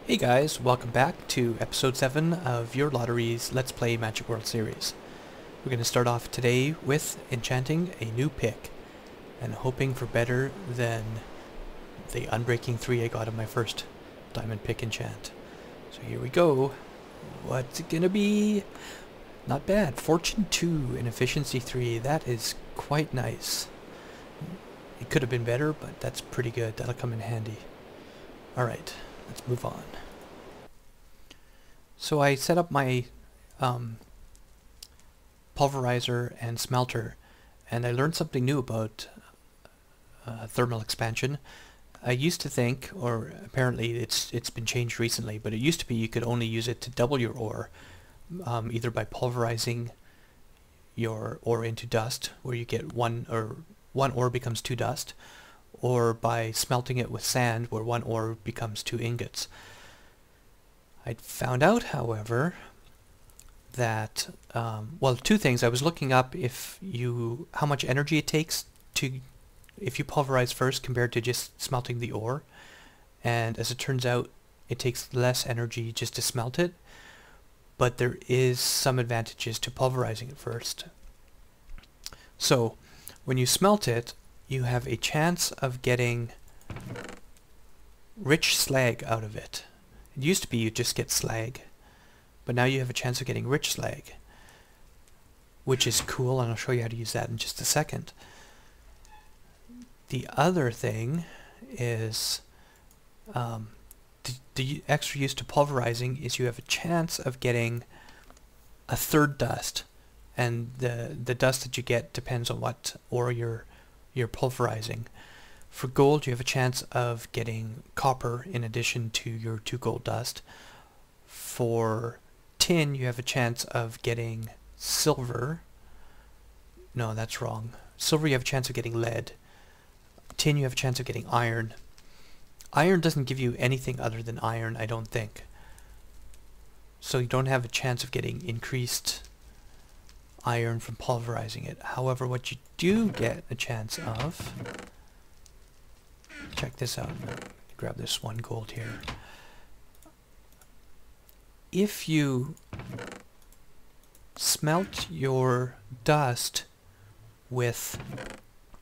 Hey guys, welcome back to episode 7 of your Lottery's Let's Play Magic World series. We're going to start off today with enchanting a new pick and hoping for better than the Unbreaking 3 I got on my first diamond pick enchant. So here we go. What's it going to be? Not bad. Fortune 2 and Efficiency 3. That is quite nice. It could have been better, but that's pretty good. That'll come in handy. Alright. Let's move on. So I set up my pulverizer and smelter, and I learned something new about thermal expansion. I used to think, or apparently it's been changed recently, but it used to be you could only use it to double your ore, either by pulverizing your ore into dust, where you get one ore becomes 2 dust, or by smelting it with sand, where 1 ore becomes 2 ingots. I found out, however, that, well, 2 things. I was looking up how much energy it takes if you pulverize first compared to just smelting the ore, and as it turns out, it takes less energy just to smelt it, but there is some advantages to pulverizing it first. So, when you smelt it, you have a chance of getting rich slag out of it. It used to be you just get slag, but now you have a chance of getting rich slag, which is cool, and I'll show you how to use that in just a second. The other thing is the extra use to pulverizing is you have a chance of getting a 3rd dust, and the dust that you get depends on what ore you're pulverizing. For gold, you have a chance of getting copper in addition to your 2 gold dust. For tin, you have a chance of getting silver. No, that's wrong. Silver, you have a chance of getting lead. Tin, you have a chance of getting iron. Iron doesn't give you anything other than iron, I don't think. So you don't have a chance of getting increased iron from pulverizing it. However, what you do get a chance of, check this out. Grab this 1 gold here. If you smelt your dust with,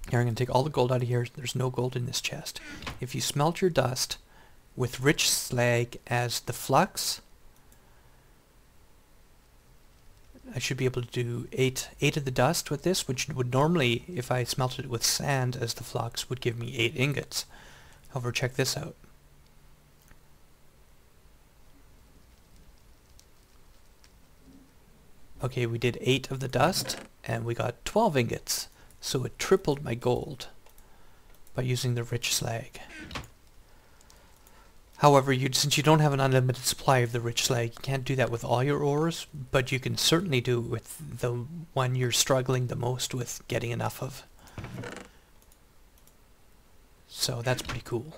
here, I'm going to take all the gold out of here. There's no gold in this chest. If you smelt your dust with rich slag as the flux, I should be able to do 8 of the dust with this, which would normally, if I smelted it with sand as the flux, would give me 8 ingots. However, check this out. Okay, we did 8 of the dust, and we got 12 ingots. So it tripled my gold by using the rich slag. However, since you don't have an unlimited supply of the rich slag, you can't do that with all your ores, but you can certainly do it with the one you're struggling the most with getting enough of. So that's pretty cool.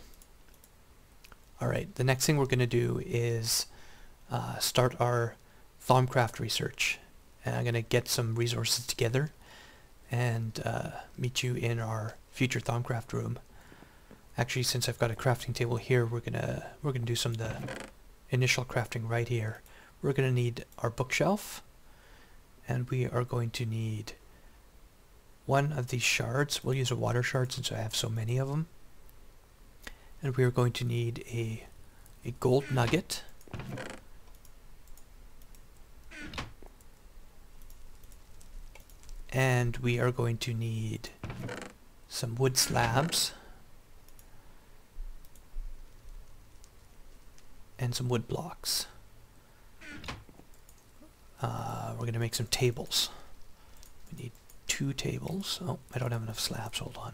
Alright, the next thing we're going to do is start our Thaumcraft research. And I'm going to get some resources together and meet you in our future Thaumcraft room. Actually, since I've got a crafting table here, we're gonna do some of the initial crafting right here. We're gonna need our bookshelf, and we are going to need 1 of these shards. We'll use a water shard since I have so many of them. And we are going to need a gold nugget, and we are going to need some wood slabs and some wood blocks. We're going to make some tables. We need 2 tables. Oh, I don't have enough slabs. Hold on.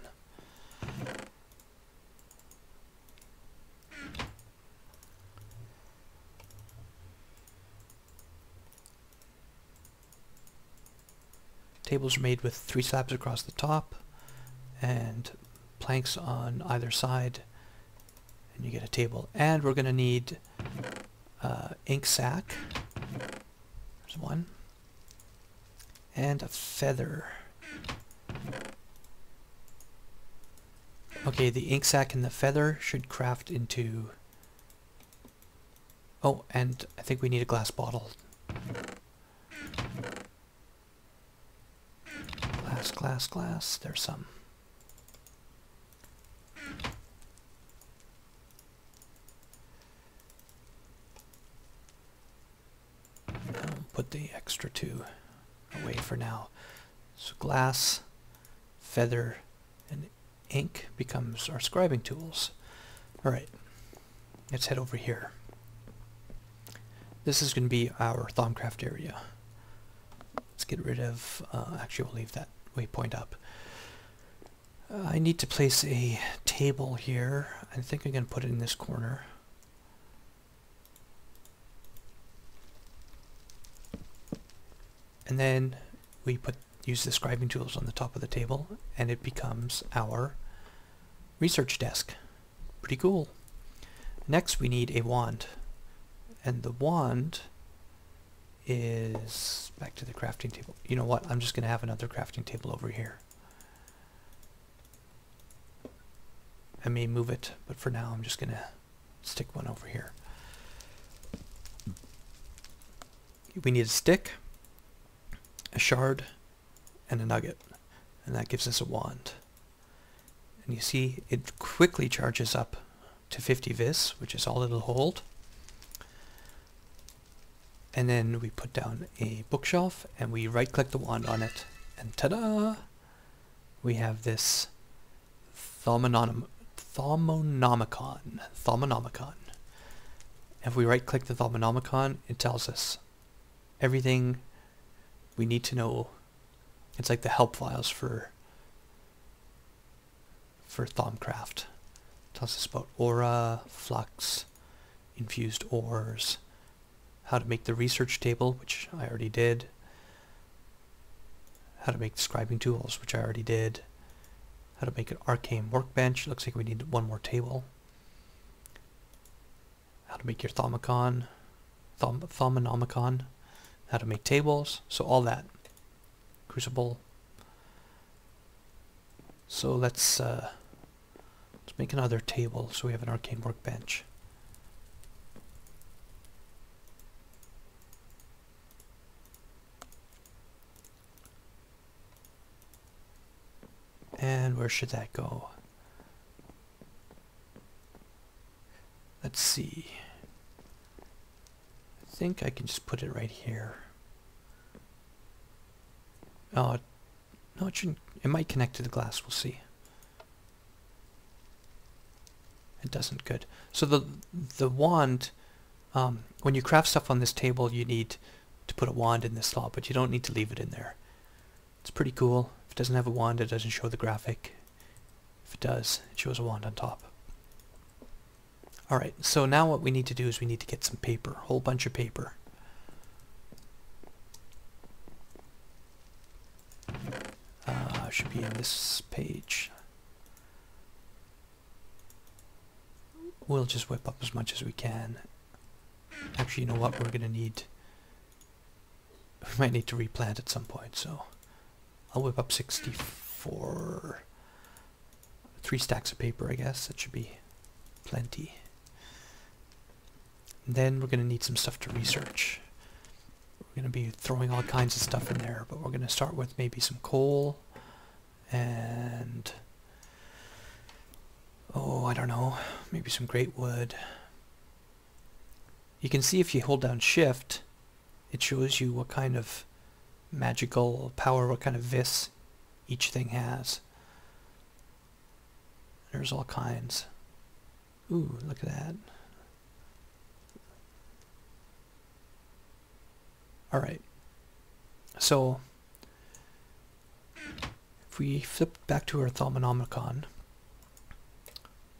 Tables are made with 3 slabs across the top and planks on either side, and you get a table. And we're going to need ink sac. There's 1. And a feather. Okay, the ink sac and the feather should craft into Oh, and I think we need a glass bottle. Glass, glass, glass. There's some. I'll put the extra two away for now. So glass, feather, and ink becomes our scribing tools. Alright, let's head over here. This is going to be our Thaumcraft area. Let's get rid of, actually we'll leave that waypoint up. I need to place a table here. I think I'm going to put it in this corner. And then we use the scribing tools on the top of the table, and it becomes our research desk. Pretty cool. Next we need a wand. And the wand is back to the crafting table. You know what? I'm just going to have another crafting table over here. I may move it, but for now I'm just going to stick one over here. We need a stick, a shard, and a nugget. And that gives us a wand. And you see it quickly charges up to 50 vis, which is all it'll hold. And then we put down a bookshelf and we right click the wand on it, and ta-da! We have this Thaumonomicon. If we right click the Thaumonomicon, it tells us everything we need to know. It's like the help files for Thaumcraft. It tells us about aura, flux, infused ores, how to make the research table, which I already did, how to make the scribing tools, which I already did, how to make an arcane workbench. Looks like we need one more table. How to make your Thaumonomicon, how to make tables, so all that. Crucible. So let's make another table so we have an arcane workbench. And where should that go? Let's see. I think I can just put it right here. Oh, no, it shouldn't. It might connect to the glass. We'll see. It doesn't. Good. So the wand, when you craft stuff on this table, you need to put a wand in this slot, but you don't need to leave it in there. It's pretty cool. If it doesn't have a wand, it doesn't show the graphic. If it does, it shows a wand on top. Alright, so now what we need to do is we need to get some paper, a whole bunch of paper. Should be in this page. We'll just whip up as much as we can. Actually, you know what? We're going to need... We might need to replant at some point, so... I'll whip up 64... 3 stacks of paper, I guess. That should be plenty. And then we're going to need some stuff to research. We're going to be throwing all kinds of stuff in there, but we're going to start with maybe some coal and... oh, I don't know. Maybe some great wood. You can see if you hold down shift, it shows you what kind of magical power, what kind of vis each thing has. There's all kinds. Ooh, look at that. Alright. So, if we flip back to our Thaumonomicon,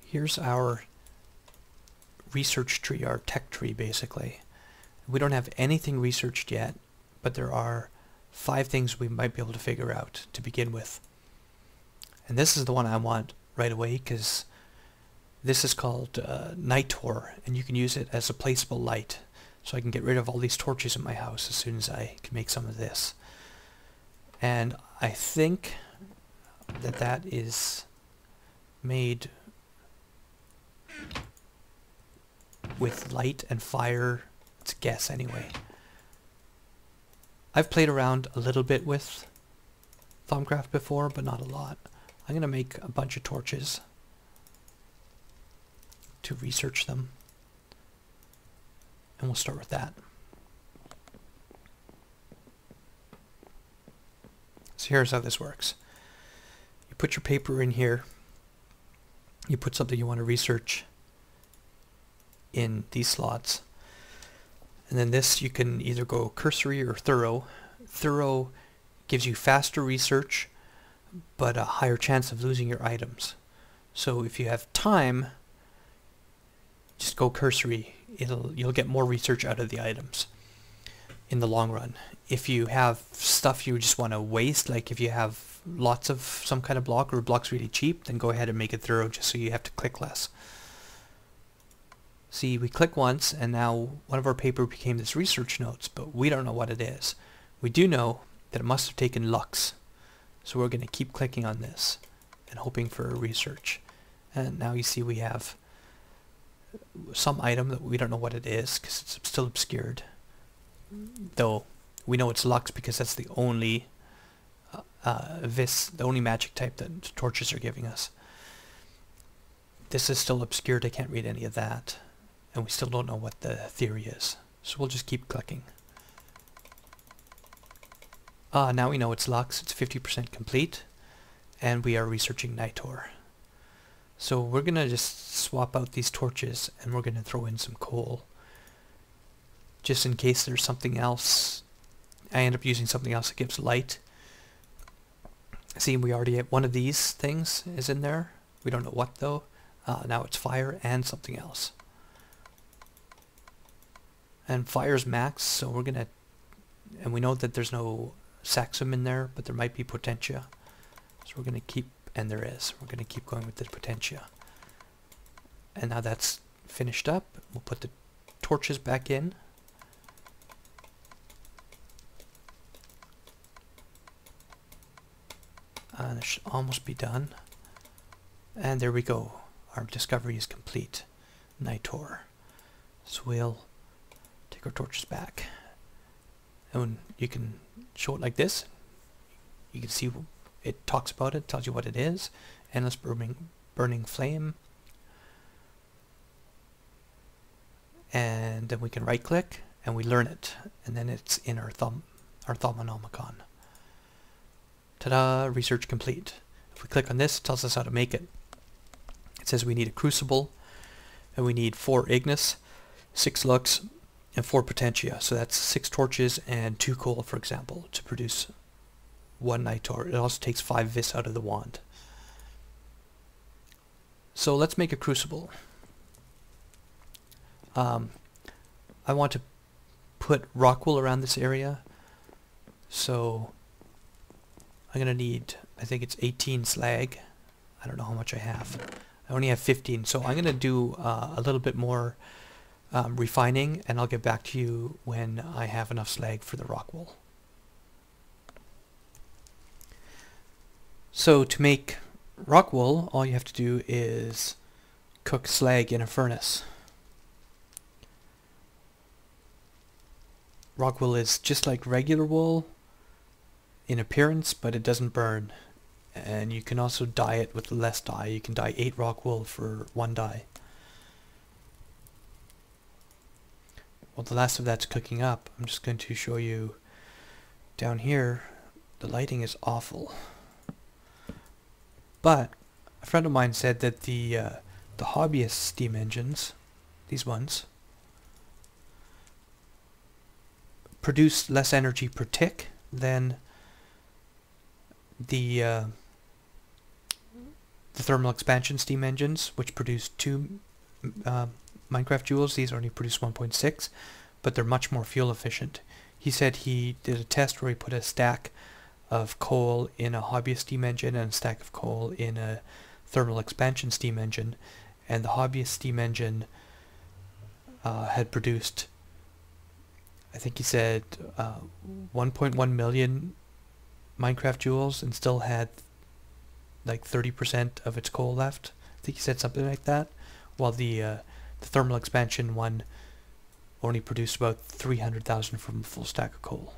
here's our research tree, our tech tree basically. We don't have anything researched yet, but there are 5 things we might be able to figure out to begin with. And this is the one I want right away because this is called Nitor, and you can use it as a placeable light. So I can get rid of all these torches in my house as soon as I can make some of this. And I think that that is made with light and fire. It's a guess anyway. I've played around a little bit with Thaumcraft before, but not a lot. I'm going to make a bunch of torches to research them. And we'll start with that. So here's how this works. You put your paper in here. You put something you want to research in these slots. And then this, you can either go cursory or thorough. Thorough gives you faster research, but a higher chance of losing your items. So if you have time, just go cursory. You'll get more research out of the items in the long run. If you have stuff you just want to waste, like if you have lots of some kind of block or a block's really cheap, then go ahead and make it thorough just so you have to click less. See, we click once and now one of our paper became this research notes, but we don't know what it is. We do know that it must have taken lux. So we're going to keep clicking on this and hoping for a research. And now you see we have some item that we don't know what it is because it's still obscured. Though we know it's lux because that's the only the only magic type that torches are giving us. This is still obscured. I can't read any of that. And we still don't know what the theory is. So we'll just keep clicking. Now we know it's lux. It's 50% complete. And we are researching Nitor. So we're going to just swap out these torches and we're going to throw in some coal. Just in case there's something else. I end up using something else that gives light. See, we already have one of these things is in there. We don't know what though. Now it's fire and something else. And fire's max, so we're gonna, and we know that there's no saxum in there, but there might be potentia. So we're gonna keep, and there is. We're gonna keep going with the potentia. And now that's finished up. We'll put the torches back in. And it should almost be done. And there we go. Our discovery is complete. Nitor. So we'll take our torches back. And you can show it like this. You can see it talks about it, tells you what it is. Endless burning flame. And then we can right click and we learn it. And then it's in our Thaumonomicon. Ta-da! Research complete. If we click on this, it tells us how to make it. It says we need a crucible, and we need 4 ignis, 6 lux, and 4 potentia. So that's 6 torches and 2 coal, for example, to produce 1 Nitor. It also takes 5 vis out of the wand. So let's make a crucible. I want to put rock wool around this area, so I'm going to need, I think it's 18 slag. I don't know how much I have. I only have 15, so I'm going to do a little bit more refining, and I'll get back to you when I have enough slag for the rock wool. So to make rock wool, all you have to do is cook slag in a furnace. Rock wool is just like regular wool in appearance, but it doesn't burn. And you can also dye it with less dye. You can dye 8 rock wool for 1 dye. Well, the last of that's cooking up. I'm just going to show you down here. The lighting is awful. But a friend of mine said that the hobbyist steam engines, these ones, produce less energy per tick than the thermal expansion steam engines, which produce 2 Minecraft joules. These only produce 1.6, but they're much more fuel efficient. He said he did a test where he put a stack of coal in a hobbyist steam engine and a stack of coal in a thermal expansion steam engine, and the hobbyist steam engine had produced, I think he said 1.1 million Minecraft joules and still had like 30% of its coal left. I think he said something like that. While the The thermal expansion one only produced about 300,000 from a full stack of coal.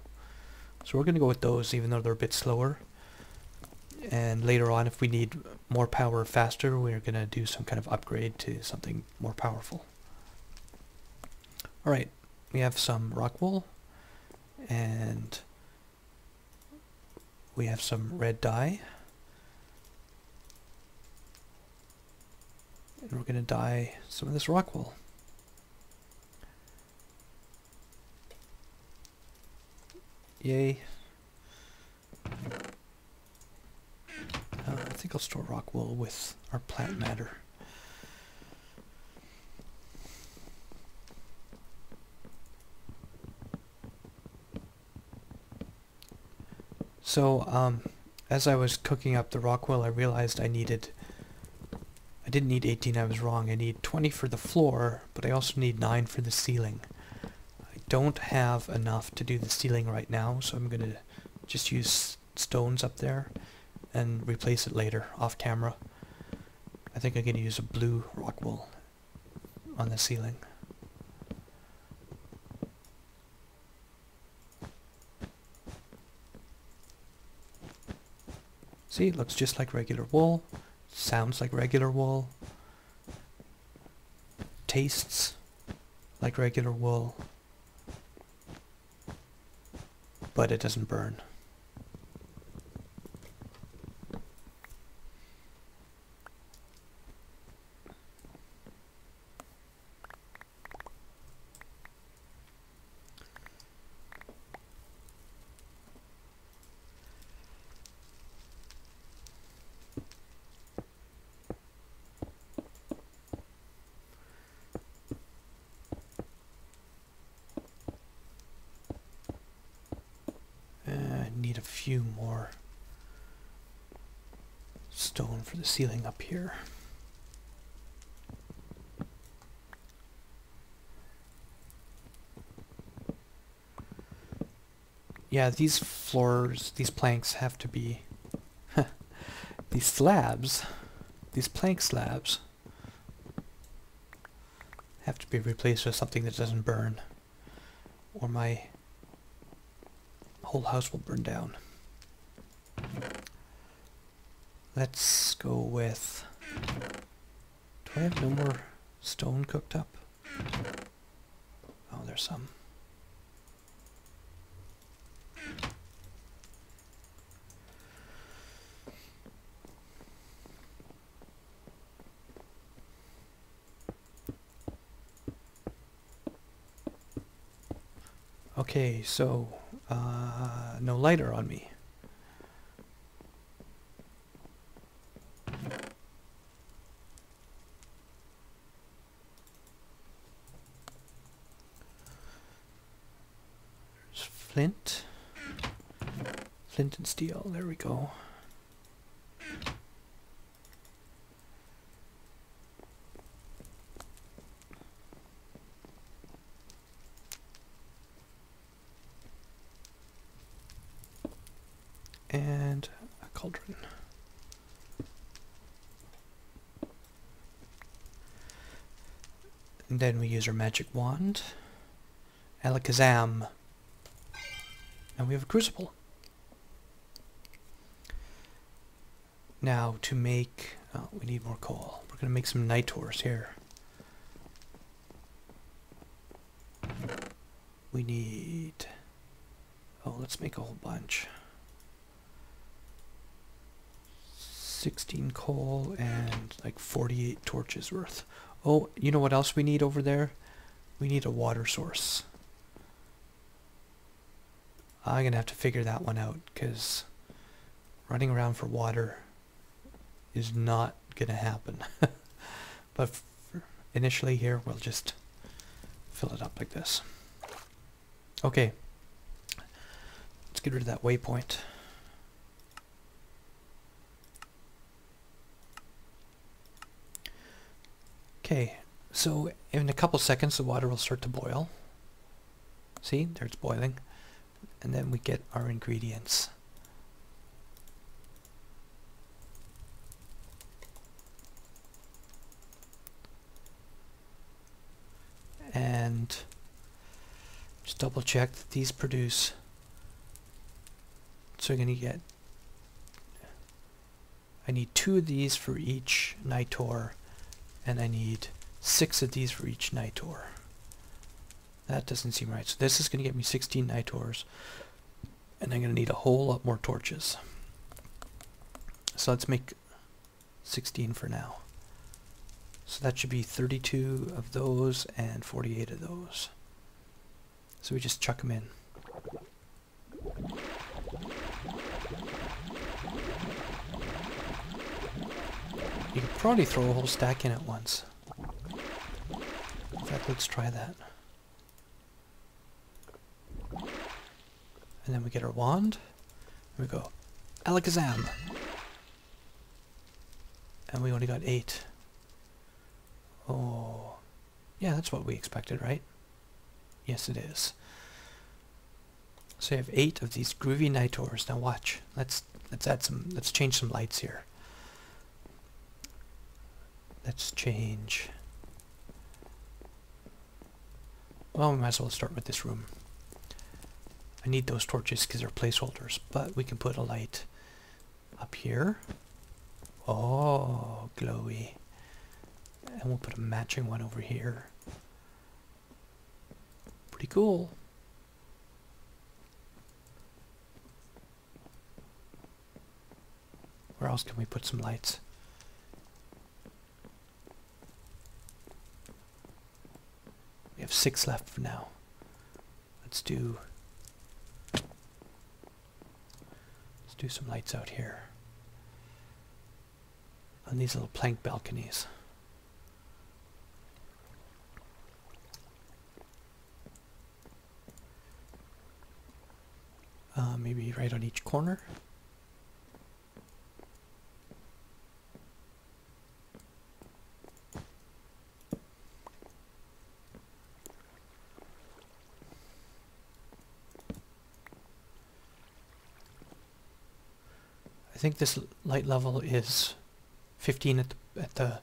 So we're going to go with those, even though they're a bit slower. And later on, if we need more power faster, we're going to do some kind of upgrade to something more powerful. Alright, we have some rock wool, and we have some red dye. And we're going to dye some of this rock wool. Yay. I think I'll store rock wool with our plant matter. So, as I was cooking up the rock wool, I realized I didn't need 18, I was wrong. I need 20 for the floor, but I also need 9 for the ceiling. I don't have enough to do the ceiling right now, so I'm going to just use stones up there and replace it later, off camera. I think I'm going to use a blue rock wool on the ceiling. See, it looks just like regular wool, sounds like regular wool, tastes like regular wool, but it doesn't burn. Need a few more stone for the ceiling up here. Yeah, these floors, these planks have to be these slabs, these plank slabs have to be replaced with something that doesn't burn, or my whole house will burn down. Let's go with... Do I have no more stone cooked up? Oh, there's some. Okay, so no lighter on me. There's flint. Flint and steel, there we go. And a cauldron. And then we use our magic wand. Alakazam. And we have a crucible. Now to make... Oh, we need more coal. We're going to make some Nitors here. We need... Oh, let's make a whole bunch. 16 coal and like 48 torches worth. Oh, you know what else we need over there? We need a water source. I'm gonna have to figure that one out, because running around for water is not gonna happen. But initially here, we'll just fill it up like this. Okay, let's get rid of that waypoint. Okay, so in a couple seconds the water will start to boil. See, there it's boiling. And then we get our ingredients. and just double check that these produce. So we're going to get, I need 2 of these for each Nitor, and I need 6 of these for each Nitor. That doesn't seem right. So this is going to get me 16 Nitors, and I'm going to need a whole lot more torches. So let's make 16 for now. So that should be 32 of those and 48 of those. So we just chuck them in. You could probably throw a whole stack in at once. In fact, let's try that. And then we get our wand. And we go, Alakazam! And we only got 8. Oh, yeah, that's what we expected, right? Yes, it is. So you have 8 of these groovy Nitors. Now watch. Let's add some. Let's change some lights here. Let's change. Well, we might as well start with this room. I need those torches because they're placeholders, but we can put a light up here. Oh, glowy. And we'll put a matching one over here. Pretty cool. Where else can we put some lights? We have 6 left for now. Let's do some lights out here on these little plank balconies. Maybe right on each corner. I think this light level is 15 at the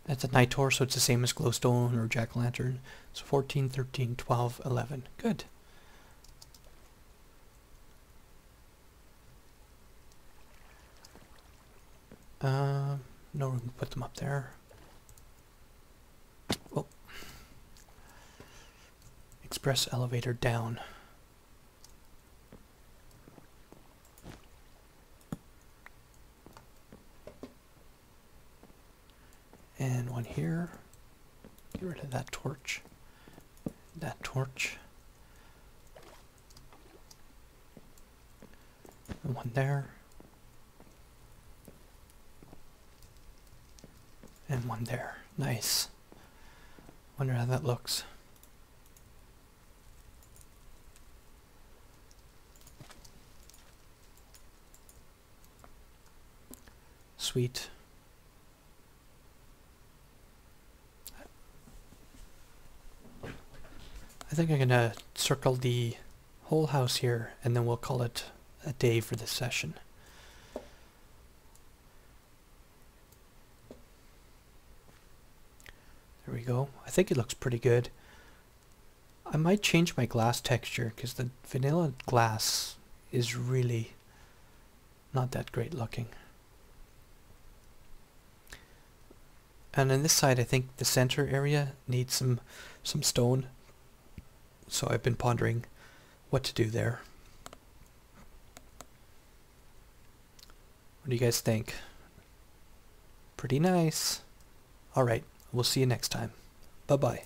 Nitor, so it's the same as glowstone or jack-o'-lantern. So 14, 13, 12, 11. Good. No room to put them up there. Oh. Express elevator down. And one here. Get rid of that torch. That torch. And one there. And one there. Nice. Wonder how that looks. Sweet. I think I'm gonna circle the whole house here, and then we'll call it a day for this session. There we go. I think it looks pretty good. I might change my glass texture because the vanilla glass is really not that great looking. And on this side, I think the center area needs some stone. So I've been pondering what to do there. What do you guys think? Pretty nice. All right, we'll see you next time. Bye-bye.